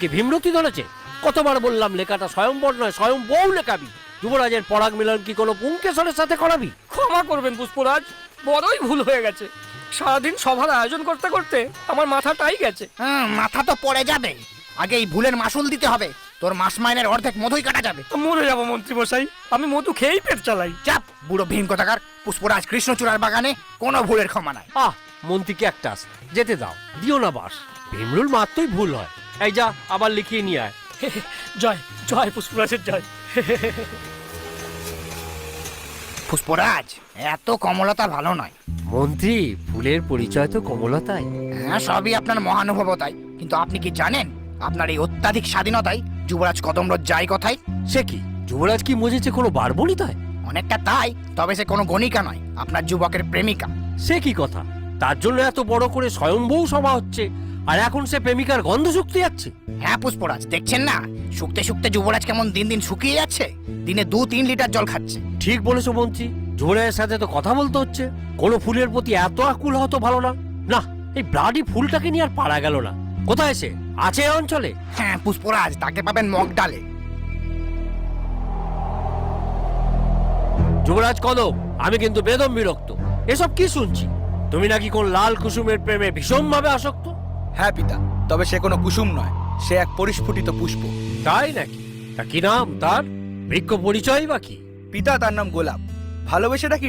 কি ভীমরতি ধরেছে? কতবার বললাম লেখাটা স্বয়ংবর নয়, স্বয়ং বউ লেখাবি। যুবরাজের পরাগ মিলন কি কোনো পুংকেশরের সাথে করাবি? ক্ষমা করবেন পুষ্পরাজ, বড়ই ভুল হয়ে গেছে। সারাদিন সভার আয়োজন করতে করতে আমার মাথাটাই গেছে। মাথা তো পড়ে যাবে, আগে এই ভুলের মাসুল দিতে হবে। তোর মাস মাইনের অর্ধেক মধুই কাটা যাবে। মরে যাবো মন্ত্রী মশাই, আমি মধু খেয়েই পেট চালাই। চাপ বুড়ো ভীম কোথাকার। পুষ্পরাজ কৃষ্ণচূড়ার বাগানে কোনো ভুলের ক্ষমা নাই। মন্ত্রীকে একটা যেতে দাও, দিও না বাস। ভীমরুল মাত্রই ভুল হয়। এই যা, আবার লিখিয়ে নিয়ে আয়। জয় জয় পুষ্পরাজের জয়। পুষ্পরাজ, এত কমলতা ভালো নয়। মন্ত্রী, ফুলের পরিচয় তো কমলতাই। সবই আপনার মহানুভবতাই, কিন্তু আপনি কি জানেন আপনার এই অত্যাধিক স্বাধীনতায় যুবরাজ কদমরথ যায় কোথায়? সে কি, যুবরাজ কি মজেছে কোনো বারবনিতায়? অনেকটা তাই, তবে সে কোনো গণিকা নয়, আপনার যুবকের প্রেমিকা। সে কি কথা? তার জন্য এত বড় করে স্বয়ংবউ সভা হচ্ছে, আর এখন সে প্রেমিকার গন্ধ শুকতে যাচ্ছে। হ্যাঁ পুষ্পরাজ, দেখছেন না শুকতে শুকতে যুবরাজ কেমন দিন দিন শুকিয়ে যাচ্ছে। দিনে 2-3 লিটার জল খাচ্ছে। ঠিক বলেছো মন্ত্রী, যুবরাজের সাথে তো কথা বলতে হচ্ছে। কোনো ফুলের প্রতি এত আকুল হতো ভালো না। না, এই ব্লাডি ফুলটাকে নিয়ে আর পারা গেল না। কোথায় সে আছে এই অঞ্চলে? হ্যাঁ পুষ্পরাজ, তাকে পাবেন মগডালে। যুবরাজ কদম, আমি কিন্তু বেদম বিরক্ত। এসব কি শুনছি? তুমি নাকি কোন লাল কুসুমের প্রেমে ভীষণভাবে আসক্ত? হ্যাঁ পিতা, তবে সে কোনো কুসুম নয়, সে এক পরিস্ফুটিত পুষ্প। তাই নাকি? তা কি নাম তার? বৃক্ষ পরিচয় বা কি? পিতা, তার নাম গোলাপ। ভালোবেসে ডাকি